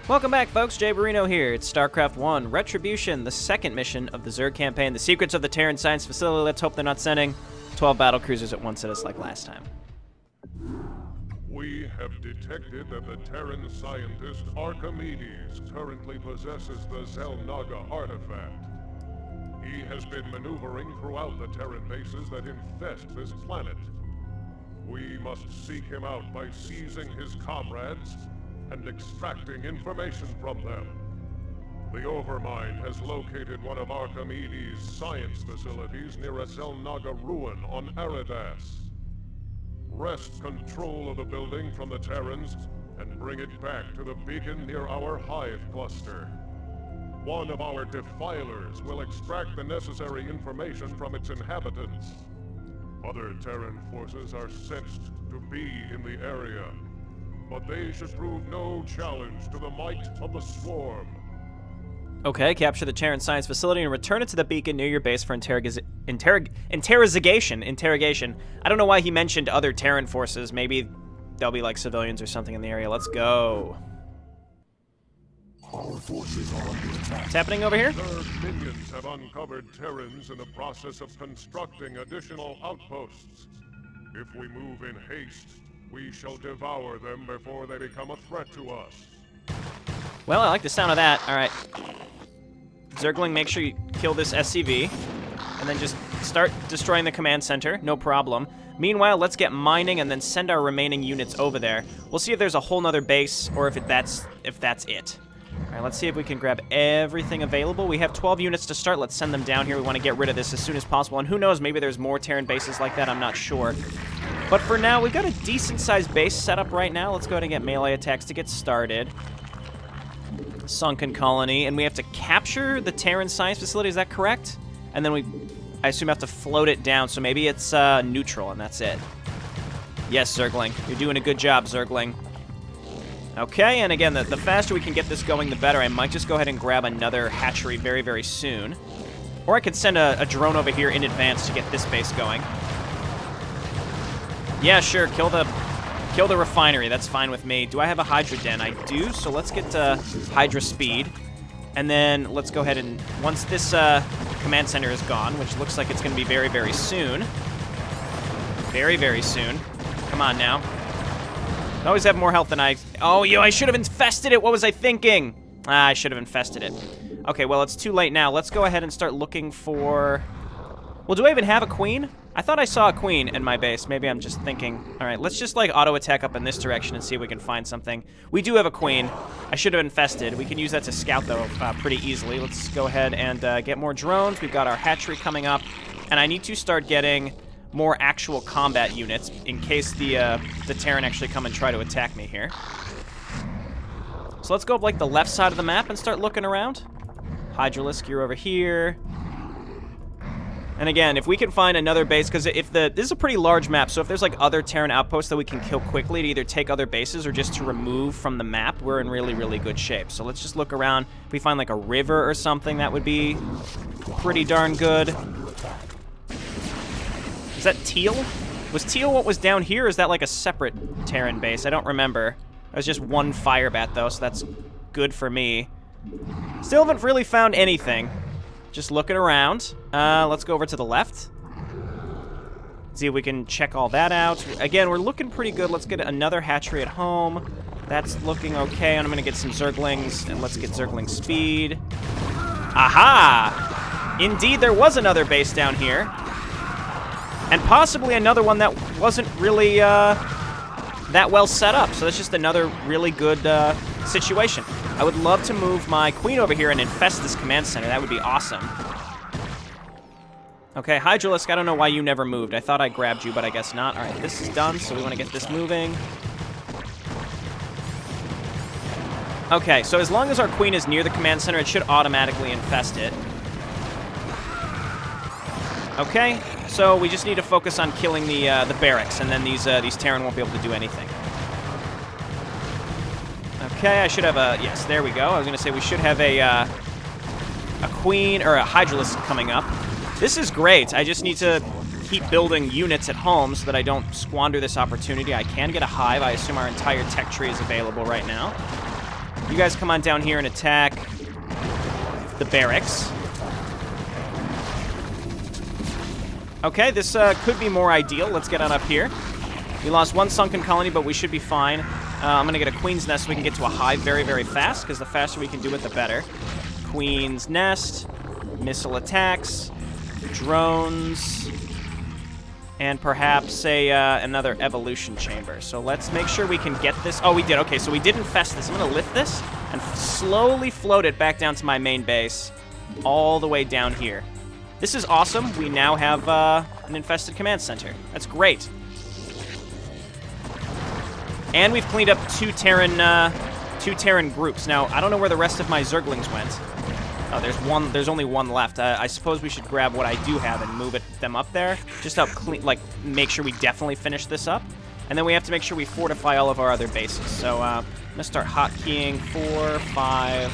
Welcome back, folks. Jayborino here. It's Starcraft 1, Retribution, the second mission of the Zerg campaign, the secrets of the Terran Science Facility. Let's hope they're not sending 12 battle cruisers at once at us like last time. We have detected that the Terran scientist Archimedes currently possesses the Xel'Naga artifact. He has been maneuvering throughout the Terran bases that infest this planet. We must seek him out by seizing his comrades and extracting information from them. The Overmind has located one of Archimedes' science facilities near a Xel'Naga ruin on Aradas. Wrest control of the building from the Terrans and bring it back to the beacon near our hive cluster. One of our defilers will extract the necessary information from its inhabitants. Other Terran forces are sensed to be in the area, but they should prove no challenge to the might of the Swarm. Okay, capture the Terran Science Facility and return it to the beacon near your base for interrogation. I don't know why he mentioned other Terran forces. Maybe they'll be like civilians or something in the area. Let's go. Our forces are under attack. What's happening over here? Zerg minions have uncovered Terrans in the process of constructing additional outposts. If we move in haste, we shall devour them before they become a threat to us. Well, I like the sound of that. All right. Zergling, make sure you kill this SCV, and then just start destroying the command center. No problem. Meanwhile, let's get mining and then send our remaining units over there. We'll see if there's a whole nother base or if that's it. All right, let's see if we can grab everything available. We have 12 units to start. Let's send them down here. We want to get rid of this as soon as possible. And who knows, maybe there's more Terran bases like that. I'm not sure. But for now, we've got a decent-sized base set up right now. Let's go ahead and get melee attacks to get started. Sunken colony, and we have to capture the Terran Science Facility, is that correct? And then I assume, have to float it down, so maybe it's neutral, and that's it. Yes, Zergling. You're doing a good job, Zergling. Okay, and again, the faster we can get this going, the better. I might just go ahead and grab another hatchery very, very soon. Or I could send a drone over here in advance to get this base going. Yeah, sure, kill the refinery. That's fine with me. Do I have a Hydra Den? I do, so let's get Hydra speed. And then let's go ahead and, once this command center is gone, which looks like it's going to be very, very soon. Very, very soon. Come on now. I always have more health than I... Oh, yo, I should have infested it. What was I thinking? I should have infested it. Okay, well, it's too late now. Let's go ahead and start looking for... Well, do I even have a queen? I thought I saw a queen in my base. Maybe I'm just thinking. All right, let's just, like, auto-attack up in this direction and see if we can find something. We do have a queen. I should have infested. We can use that to scout, though, pretty easily. Let's go ahead and get more drones. We've got our hatchery coming up. And I need to start getting more actual combat units in case the Terran actually come and try to attack me here. So let's go up, like, the left side of the map and start looking around. Hydralisk, you're over here. And again, if we can find another base, because this is a pretty large map, so if there's like other Terran outposts that we can kill quickly to either take other bases or just to remove from the map, we're in really, really good shape. So let's just look around. If we find like a river or something, that would be pretty darn good. Is that Teal? Was Teal what was down here, or is that like a separate Terran base? I don't remember. It was just one fire bat though, so that's good for me. Still haven't really found anything. Just looking around. Let's go over to the left. See if we can check all that out. Again, we're looking pretty good. Let's get another hatchery at home. That's looking okay. And I'm going to get some Zerglings. And let's get Zergling speed. Aha! Indeed, there was another base down here. And possibly another one that wasn't really that well set up. So that's just another really good situation. I would love to move my queen over here and infest this command center. That would be awesome. Okay, Hydralisk, I don't know why you never moved. I thought I grabbed you, but I guess not. All right, this is done, so we want to get this moving. Okay, so as long as our queen is near the command center, it should automatically infest it. Okay, so we just need to focus on killing the barracks, and then these Terran won't be able to do anything. Okay, I should have a... Yes, there we go. I was going to say we should have a queen or a Hydralisk coming up. This is great. I just need to keep building units at home so that I don't squander this opportunity. I can get a hive. I assume our entire tech tree is available right now. You guys come on down here and attack the barracks. Okay, this could be more ideal. Let's get on up here. We lost one sunken colony, but we should be fine. I'm going to get a queen's nest so we can get to a hive very, very fast, because the faster we can do it, the better. Queen's nest, missile attacks, drones, and perhaps another evolution chamber. So let's make sure we can get this. Oh, we did. Okay, so we did infest this. I'm going to lift this and slowly float it back down to my main base all the way down here. This is awesome. We now have an infested command center. That's great. And we've cleaned up two Terran groups. Now, I don't know where the rest of my Zerglings went. Oh, there's only one left. I suppose we should grab what I do have and move them up there. Just to help make sure we definitely finish this up. And then we have to make sure we fortify all of our other bases. So I'm going to start hotkeying 4, 5,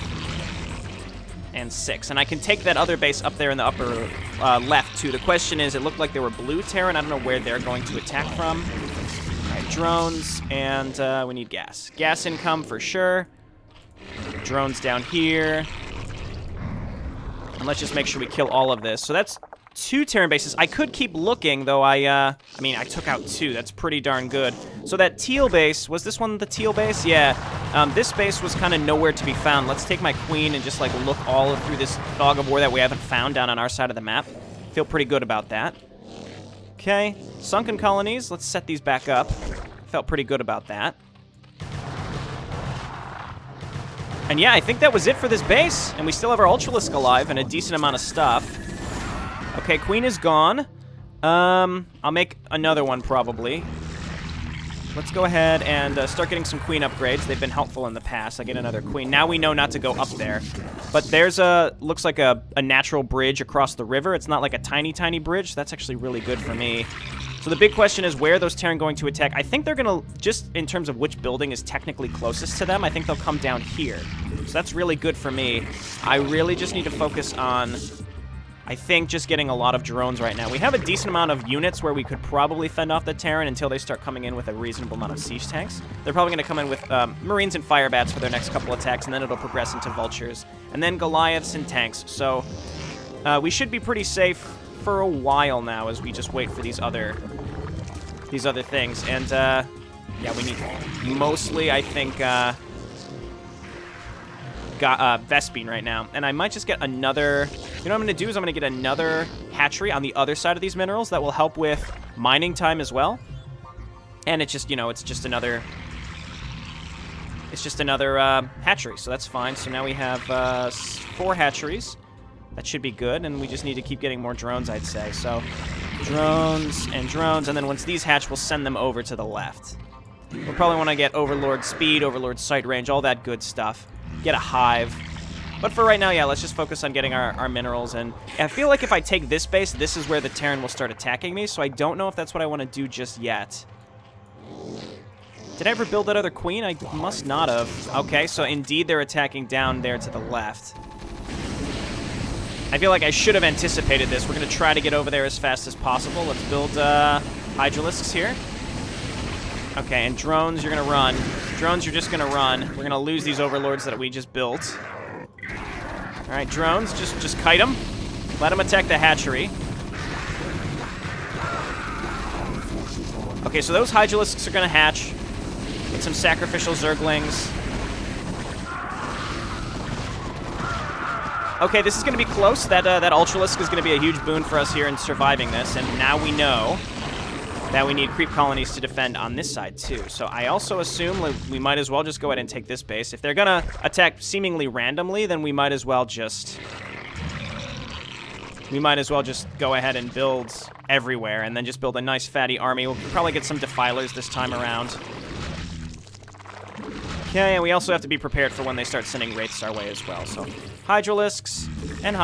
and 6. And I can take that other base up there in the upper left, too. The question is, it looked like they were blue Terran. I don't know where they're going to attack from. All right, drones, and we need gas. Gas income for sure. Drones down here. And let's just make sure we kill all of this. So that's 2 Terran bases. I could keep looking, though I mean, I took out 2. That's pretty darn good. So that teal base, was this one the teal base? Yeah. This base was kind of nowhere to be found. Let's take my queen and just, like, look all through this fog of war that we haven't found down on our side of the map. Feel pretty good about that. Okay. Sunken colonies. Let's set these back up. Felt pretty good about that. And yeah, I think that was it for this base. And we still have our Ultralisk alive and a decent amount of stuff. Okay, queen is gone. I'll make another one probably. Let's go ahead and start getting some queen upgrades. They've been helpful in the past. I get another queen. Now we know not to go up there. But there's looks like a natural bridge across the river. It's not like a tiny, tiny bridge. That's actually really good for me. So the big question is, where are those Terran going to attack? I think they're going to, just in terms of which building is technically closest to them, I think they'll come down here. So that's really good for me. I really just need to focus on, I think, just getting a lot of drones right now. We have a decent amount of units where we could probably fend off the Terran until they start coming in with a reasonable amount of siege tanks. They're probably going to come in with Marines and Firebats for their next couple attacks, and then it'll progress into Vultures, and then Goliaths and tanks. So we should be pretty safe for a while now as we just wait for these other things. And yeah, we need mostly, I think, Vespene right now. And I might just get another, you know what I'm going to do is I'm going to get another hatchery on the other side of these minerals that will help with mining time as well. And it's just, you know, it's just another hatchery, so that's fine. So now we have 4 hatcheries. That should be good, and we just need to keep getting more drones, I'd say. So drones, and then once these hatch, we'll send them over to the left. We'll probably want to get Overlord speed, Overlord sight range, all that good stuff. Get a hive. But for right now, yeah, let's just focus on getting our minerals. And I feel like if I take this base, this is where the Terran will start attacking me, so I don't know if that's what I want to do just yet. Did I ever build that other queen? I must not have. Okay, so indeed they're attacking down there to the left. I feel like I should have anticipated this. We're going to try to get over there as fast as possible. Let's build Hydralisks here. Okay, and drones, you're going to run. Drones, you're just going to run. We're going to lose these overlords that we just built. All right, drones, just kite them. Let them attack the hatchery. Okay, so those Hydralisks are going to hatch. Get some sacrificial Zerglings. Okay, this is going to be close. That Ultralisk is going to be a huge boon for us here in surviving this. And now we know that we need creep colonies to defend on this side, too. So I also assume we might as well just go ahead and take this base. If they're going to attack seemingly randomly, then we might as well just go ahead and build everywhere and then just build a nice fatty army. We'll probably get some Defilers this time around. Okay, and we also have to be prepared for when they start sending Wraiths our way as well. So Hydralisks, and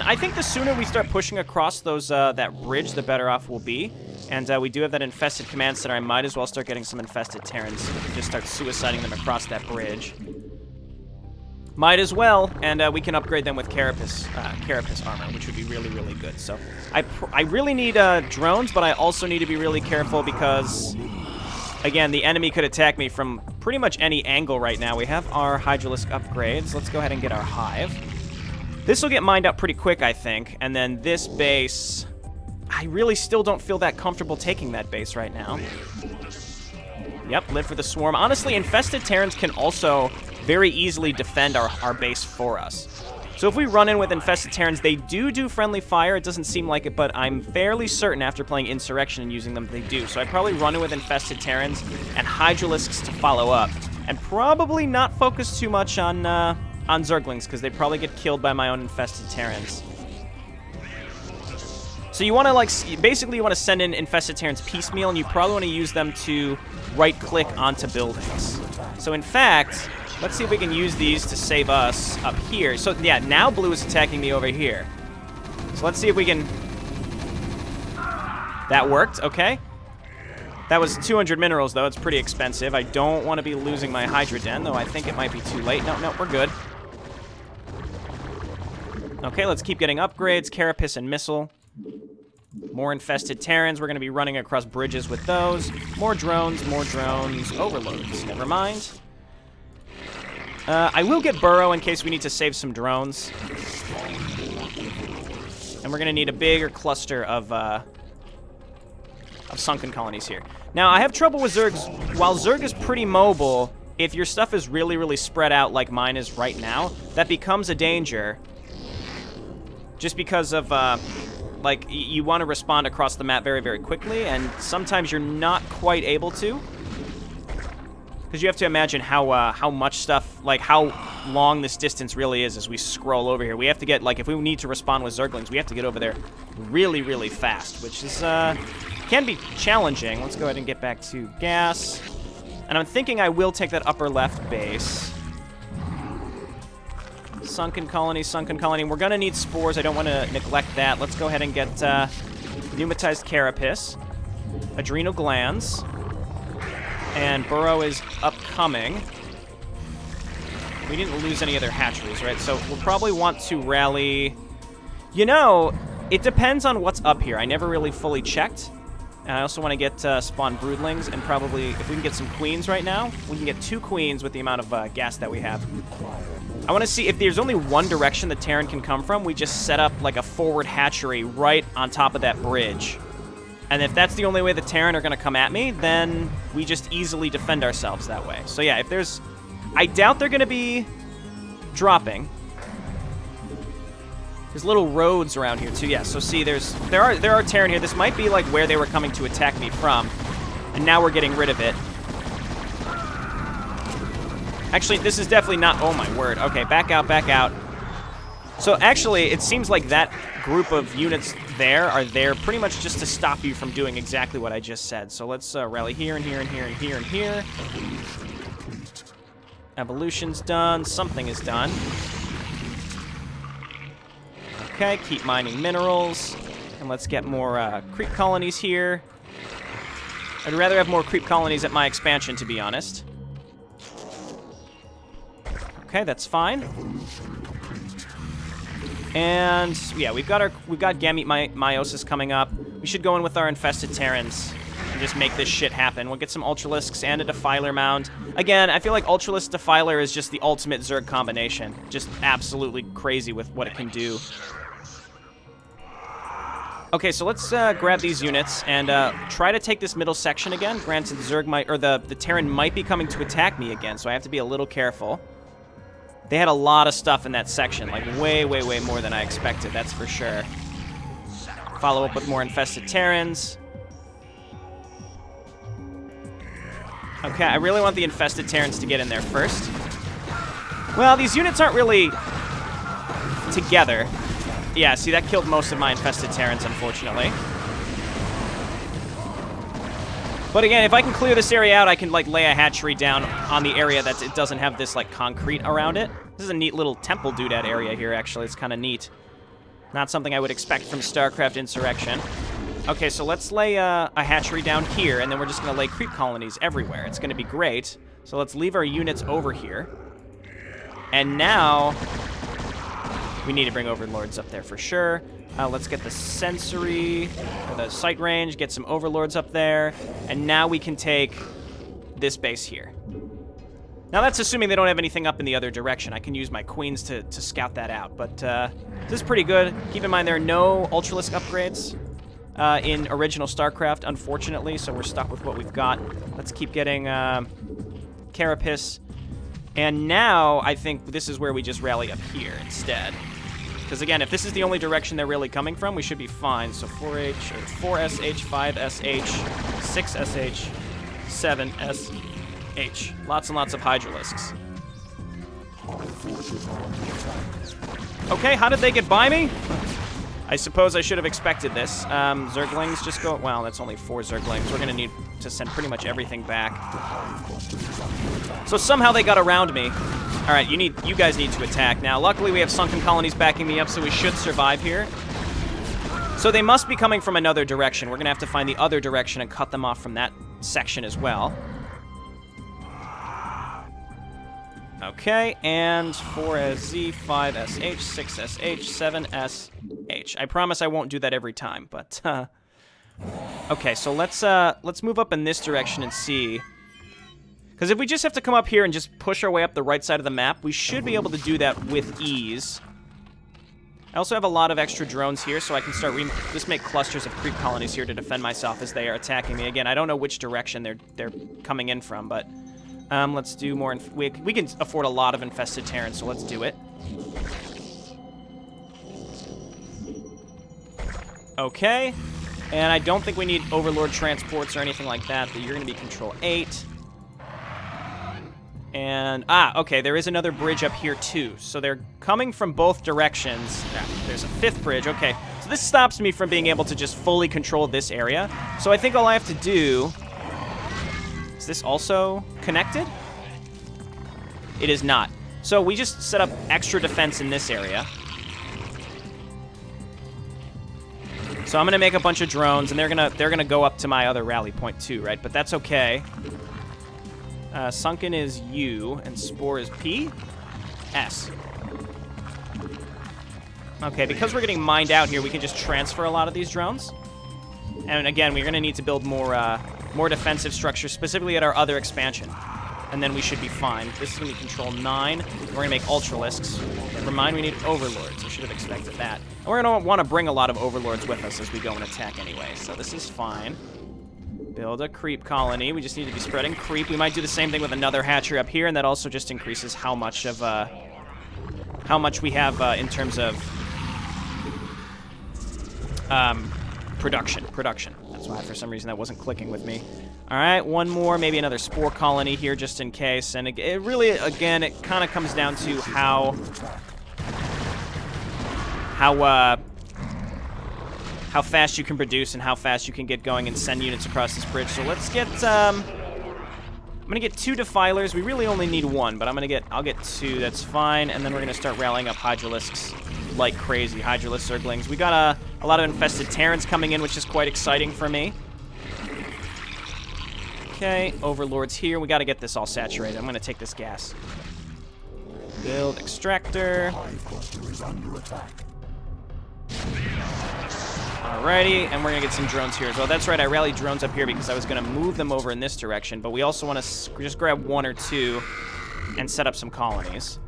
I think the sooner we start pushing across those that bridge, the better off we'll be. And we do have that infested command center. I might as well start getting some infested Terrans so we can just start suiciding them across that bridge. Might as well, and we can upgrade them with Carapace armor, which would be really, really good. So I really need drones, but I also need to be really careful because, again, the enemy could attack me from pretty much any angle right now. We have our Hydralisk upgrades. Let's go ahead and get our hive. This will get mined up pretty quick, I think. And then this base, I really still don't feel that comfortable taking that base right now. Yep, live for the swarm. Honestly, infested Terrans can also very easily defend our base for us. So if we run in with infested Terrans, they do friendly fire. It doesn't seem like it, but I'm fairly certain after playing Insurrection and using them, they do. So I'd probably run in with infested Terrans and Hydralisks to follow up. And probably not focus too much on Zerglings, because they'd probably get killed by my own infested Terrans. So you want to, like, basically you want to send in infested Terrans piecemeal, and you probably want to use them to right-click onto buildings. So in fact, let's see if we can use these to save us up here. So yeah, now blue is attacking me over here. So let's see if we can... That worked, okay. That was 200 minerals, though. It's pretty expensive. I don't want to be losing my Hydra Den, though I think it might be too late. No, we're good. Okay, let's keep getting upgrades. Carapace and Missile. More infested Terrans. We're going to be running across bridges with those. More drones, overloads. Never mind. I will get Burrow in case we need to save some drones. And we're going to need a bigger cluster of sunken colonies here. Now, I have trouble with Zergs. While Zerg is pretty mobile, if your stuff is really spread out like mine is right now, that becomes a danger. Just because of... like, you want to respond across the map very quickly, and sometimes you're not quite able to. Because you have to imagine how much stuff, like, how long this distance really is as we scroll over here. We have to get, like, if we need to respond with Zerglings, we have to get over there really fast, which is, can be challenging. Let's go ahead and get back to gas. And I'm thinking I will take that upper left base. Sunken colony. We're going to need spores. I don't want to neglect that. Let's go ahead and get pneumatized carapace, adrenal glands, and Burrow is upcoming. We didn't lose any other hatcheries, right? So we'll probably want to rally... You know, it depends on what's up here. I never really fully checked. And I also want to get spawn broodlings, and probably, if we can get some queens right now, we can get 2 queens with the amount of gas that we have. I want to see if there's only one direction the Terran can come from, we just set up like a forward hatchery right on top of that bridge. And if that's the only way the Terran are going to come at me, then we just easily defend ourselves that way. So yeah, if there's... I doubt they're going to be dropping. There's little roads around here too. Yeah, so see, there are Terran here. This might be like where they were coming to attack me from. And now we're getting rid of it. Actually, this is definitely not... Oh, my word. Okay, back out. So, actually, it seems like that group of units there are there pretty much just to stop you from doing exactly what I just said. So, let's rally here and here and here and here and here. Evolution's done. Something is done. Okay, keep mining minerals. And let's get more creep colonies here. I'd rather have more creep colonies at my expansion, to be honest. Okay, that's fine. And yeah, we've got gamete meiosis coming up. We should go in with our infested Terrans and just make this shit happen. We'll get some Ultralisks and a Defiler mound. Again, I feel like Ultralisk Defiler is just the ultimate Zerg combination. Just absolutely crazy with what it can do. Okay, so let's grab these units and try to take this middle section again. Granted, Zerg might, or the Terran might be coming to attack me again, so I have to be a little careful. They had a lot of stuff in that section, like way more than I expected, that's for sure. Follow up with more infested Terrans. Okay, I really want the infested Terrans to get in there first. Well, these units aren't really together. Yeah, see, that killed most of my infested Terrans, unfortunately. But again, if I can clear this area out, I can, like, lay a hatchery down on the area that it doesn't have this, like, concrete around it. This is a neat little temple doodad area here, actually. It's kind of neat. Not something I would expect from Starcraft Insurrection. Okay, so let's lay a hatchery down here, and then we're just going to lay creep colonies everywhere. It's going to be great. So let's leave our units over here. And now... we need to bring overlords up there for sure. Let's get the sensory, or the sight range, get some overlords up there, and now we can take this base here. Now, that's assuming they don't have anything up in the other direction. I can use my queens to scout that out, but this is pretty good. Keep in mind there are no Ultralisk upgrades in original StarCraft, unfortunately, so we're stuck with what we've got. Let's keep getting Carapace. And now, I think this is where we just rally up here instead. Because again, if this is the only direction they're really coming from, we should be fine. So 4H, or 4SH, 5SH, 6SH, 7SH. Lots and lots of Hydralisks. Okay, how did they get by me? I suppose I should have expected this. Zerglings just go... Well, that's only 4 Zerglings. We're going to need to send pretty much everything back. So somehow they got around me. All right, you guys need to attack. Now, luckily we have Sunken Colonies backing me up, so we should survive here. So they must be coming from another direction. We're going to have to find the other direction and cut them off from that section as well. Okay, and 4SZ, 5SH, 6SH, 7SH. I promise I won't do that every time, but... Okay, so let's move up in this direction and see... Because if we just have to come up here and just push our way up the right side of the map, we should be able to do that with ease. I also have a lot of extra drones here, so I can start just make clusters of creep colonies here to defend myself as they are attacking me. Again, I don't know which direction they're coming in from, but let's do more. We can afford a lot of infested Terrans, so let's do it. Okay, and I don't think we need Overlord transports or anything like that, but you're going to be Control 8. And, okay, there is another bridge up here, too. So they're coming from both directions. There's a 5th bridge. Okay, so this stops me from being able to just fully control this area. So I think all I have to do... Is this also connected? It is not. So we just set up extra defense in this area. So I'm going to make a bunch of drones, and they're gonna go up to my other rally point, too, right? But that's okay. Sunken is U, and Spore is P? S. Okay, because we're getting mined out here, we can just transfer a lot of these drones. And again, we're going to need to build more defensive structures, specifically at our other expansion. And then we should be fine. This is going to be Control 9. We're going to make Ultralisks. Never mind, we need Overlords. I should have expected that. And we're going to want to bring a lot of Overlords with us as we go and attack anyway, so this is fine. Build a creep colony. We just need to be spreading creep. We might do the same thing with another hatchery up here, and that also just increases how much of how much we have in terms of production. That's why for some reason that wasn't clicking with me. All right, one more, maybe another spore colony here just in case. And it really, again, it kind of comes down to how fast you can produce and how fast you can get going and send units across this bridge. So let's get, I'm gonna get 2 defilers. We really only need 1, but I'll get 2, that's fine. And then we're gonna start rallying up Hydralisks like crazy. Hydralisk Zerglings. We got a lot of infested Terrans coming in, which is quite exciting for me. Okay, Overlords here. We gotta get this all saturated. I'm gonna take this gas. Build extractor. Alrighty, and we're gonna get some drones here as well. That's right, I rallied drones up here because I was gonna move them over in this direction, but we also want to just grab 1 or 2 and set up some colonies.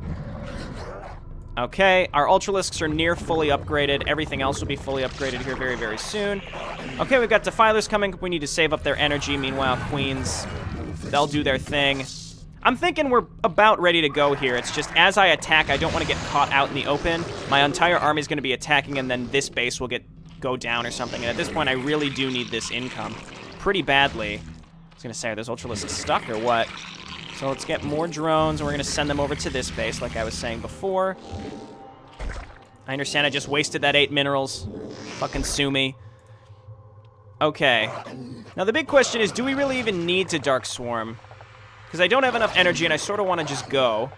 Okay, our Ultralisks are near fully upgraded. Everything else will be fully upgraded here very, very soon. Okay, we've got defilers coming. We need to save up their energy. Meanwhile, Queens, they'll do their thing. I'm thinking we're about ready to go here. It's just as I attack, I don't want to get caught out in the open. My entire army is going to be attacking, and then this base will go down or something. And at this point, I really do need this income pretty badly. I was going to say, are those Ultralisks stuck or what? So let's get more drones, and we're going to send them over to this base, like I was saying before. I understand I just wasted that 8 minerals. Fucking sue me. Okay. Now, the big question is, do we really even need to Dark Swarm? Because I don't have enough energy, and I sort of want to just go.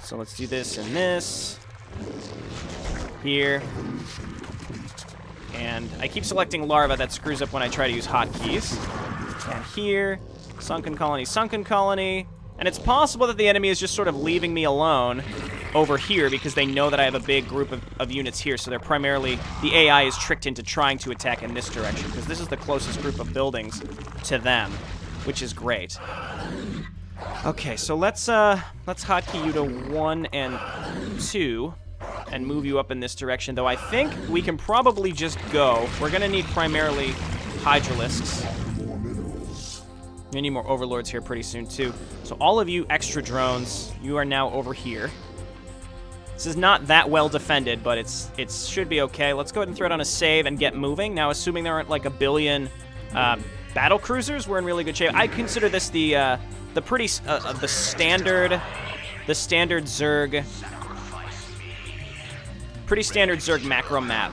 So let's do this and this. Here. And I keep selecting larva. That screws up when I try to use hotkeys. And here. Sunken colony. And it's possible that the enemy is just sort of leaving me alone over here because they know that I have a big group of units here. So they're primarily, the AI is tricked into trying to attack in this direction because this is the closest group of buildings to them, which is great. Okay, so let's hotkey you to 1 and 2 and move you up in this direction, though I think we can probably just go. We're going to need primarily Hydralisks. We need more Overlords here pretty soon, too. So all of you extra drones, you are now over here. This is not that well defended, but it should be okay. Let's go ahead and throw it on a save and get moving. Now, assuming there aren't like a billion battle cruisers, we're in really good shape. I consider this the standard Zerg, pretty standard Zerg macro map.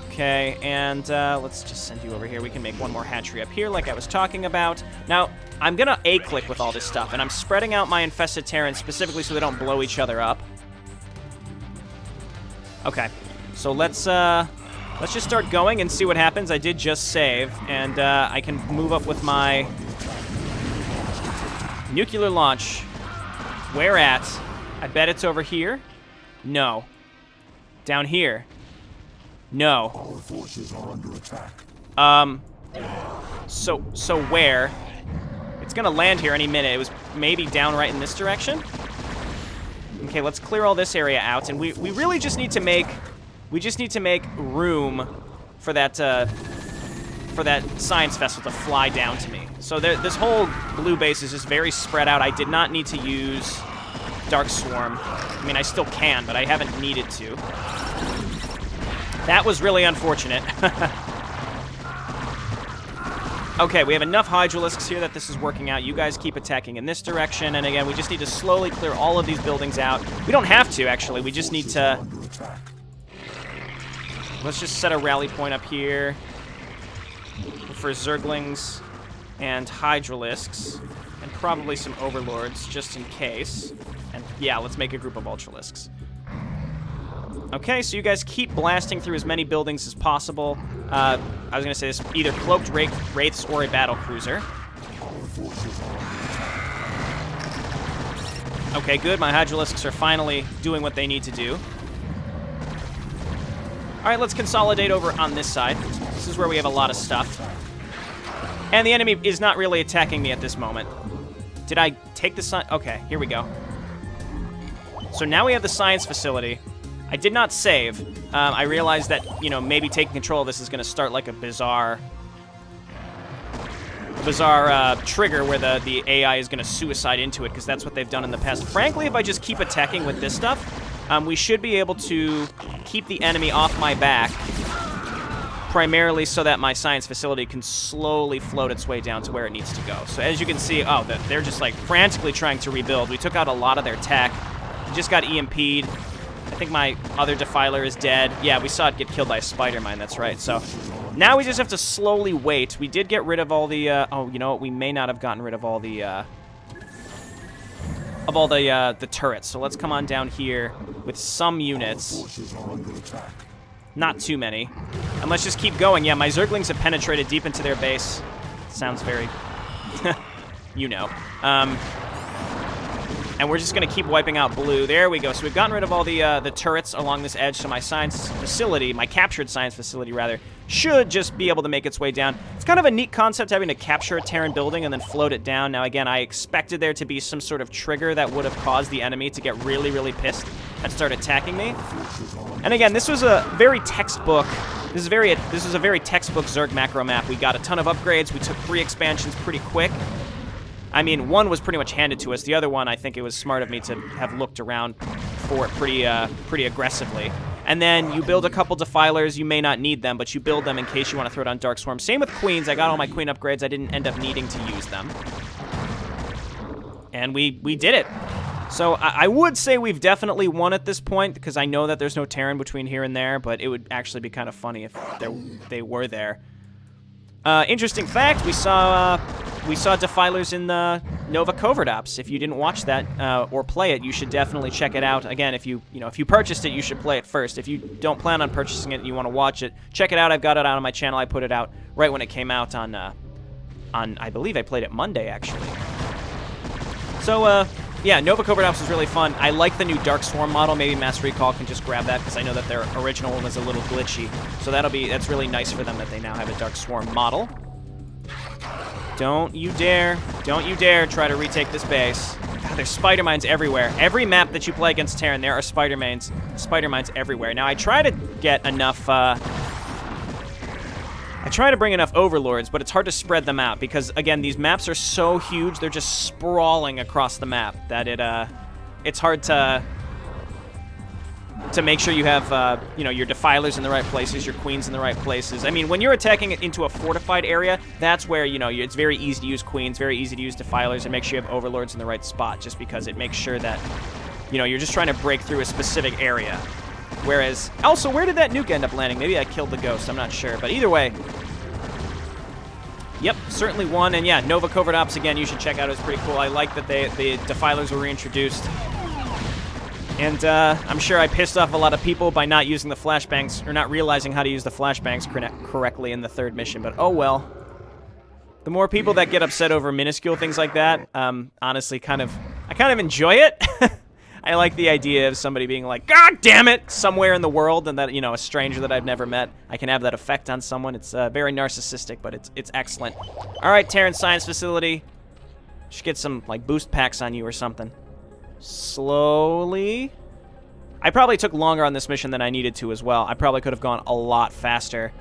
Okay, and let's just send you over here. We can make one more hatchery up here like I was talking about. Now, I'm going to A-click with all this stuff, and I'm spreading out my infested Terrans specifically so they don't blow each other up. Okay, so let's just start going and see what happens. I did just save, and I can move up with my nuclear launch. Where at? I bet it's over here. No. Down here. No. Our forces are under attack. So where? It's gonna land here any minute. It was maybe down right in this direction. Okay, let's clear all this area out, and we really just need to make room for that science vessel to fly down to me. So this whole blue base is just very spread out. I did not need to use Dark Swarm. I mean, I still can, but I haven't needed to. That was really unfortunate. Okay, we have enough Hydralisks here that this is working out. You guys keep attacking in this direction, and again, we just need to slowly clear all of these buildings out. We don't have to, actually. We just need to... Let's just set a rally point up here for Zerglings and Hydralisks, and probably some Overlords, just in case. And yeah, let's make a group of Ultralisks. Okay, so you guys keep blasting through as many buildings as possible. I was going to say this, either cloaked wraiths or a battle cruiser. Okay, good. My Hydralisks are finally doing what they need to do. All right, let's consolidate over on this side. This is where we have a lot of stuff. And the enemy is not really attacking me at this moment. Did I take the science? Okay, here we go. So now we have the science facility. I did not save. I realized that, you know, maybe taking control of this is going to start like a bizarre trigger where the AI is going to suicide into it, because that's what they've done in the past. Frankly, if I just keep attacking with this stuff, we should be able to keep the enemy off my back, primarily so that my science facility can slowly float its way down to where it needs to go. So as you can see, oh, they're just like frantically trying to rebuild. We took out a lot of their tech. We just got EMP'd. I think my other Defiler is dead. Yeah, we saw it get killed by a spider mine, that's right. So now we just have to slowly wait. We did get rid of all the, oh, you know what? We may not have gotten rid of all the turrets. So let's come on down here with some units. Not too many. And let's just keep going. Yeah, my Zerglings have penetrated deep into their base. Sounds very, you know. And we're just going to keep wiping out blue. There we go. So we've gotten rid of all the turrets along this edge. So my science facility, my captured science facility, rather, should just be able to make its way down. It's kind of a neat concept, having to capture a Terran building and then float it down. Now, again, I expected there to be some sort of trigger that would have caused the enemy to get really, really pissed and start attacking me. And again, this was a very textbook. This was a very textbook Zerg macro map. We got a ton of upgrades. We took 3 expansions pretty quick. I mean, one was pretty much handed to us. The other one, I think it was smart of me to have looked around for it pretty aggressively. And then you build a couple Defilers. You may not need them, but you build them in case you want to throw it on Dark Swarm. Same with Queens. I got all my Queen upgrades. I didn't end up needing to use them. And we did it. So I would say we've definitely won at this point, because I know that there's no Terran between here and there, but it would actually be kind of funny if they were there. Interesting fact, we saw Defilers in the Nova Covert Ops. If you didn't watch that or play it, you should definitely check it out. Again, if you purchased it, you should play it first. If you don't plan on purchasing it and you want to watch it, check it out. I've got it out on my channel. I put it out right when it came out on I believe I played it Monday, actually. So, yeah, Nova Covert Ops is really fun. I like the new Dark Swarm model. Maybe Mass Recall can just grab that, because I know that their original one was a little glitchy. So that's really nice for them that they now have a Dark Swarm model. Don't you dare try to retake this base. God, there's spider mines everywhere. Every map that you play against Terran, there are spider mines everywhere. Now, I try to get enough, I try to bring enough overlords, but it's hard to spread them out because, again, these maps are so huge, they're just sprawling across the map that it's hard to make sure you have, you know, your defilers in the right places, your queens in the right places. I mean, when you're attacking it into a fortified area, that's where, you know, it's very easy to use queens, very easy to use defilers, and make sure you have overlords in the right spot, just because it makes sure that, you know, you're just trying to break through a specific area. Whereas, also, where did that nuke end up landing? Maybe I killed the ghost, I'm not sure. But either way, yep, certainly won. And yeah, Nova Covert Ops, again, you should check out. It was pretty cool. I like that the defilers were reintroduced. And I'm sure I pissed off a lot of people by not using the flashbangs, or not realizing how to use the flashbangs correctly in the third mission, but oh well. The more people that get upset over minuscule things like that, honestly, I kind of enjoy it. I like the idea of somebody being like, God damn it, somewhere in the world, and that, you know, a stranger that I've never met, I can have that effect on someone. It's very narcissistic, but it's excellent. All right, Terran Science Facility. Should get some, like, boost packs on you or something. Slowly. I probably took longer on this mission than I needed to as well. I probably could have gone a lot faster.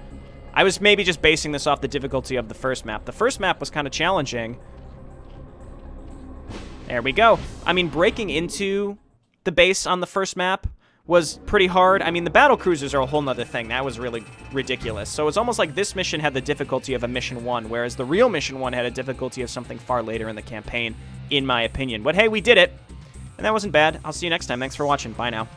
I was maybe just basing this off the difficulty of the first map. The first map was kind of challenging. There we go. I mean, breaking into the base on the first map was pretty hard. I mean, the battle cruisers are a whole nother thing. That was really ridiculous. So it's almost like this mission had the difficulty of a mission 1, whereas the real mission 1 had a difficulty of something far later in the campaign, in my opinion. But hey, we did it. And that wasn't bad. I'll see you next time. Thanks for watching. Bye now.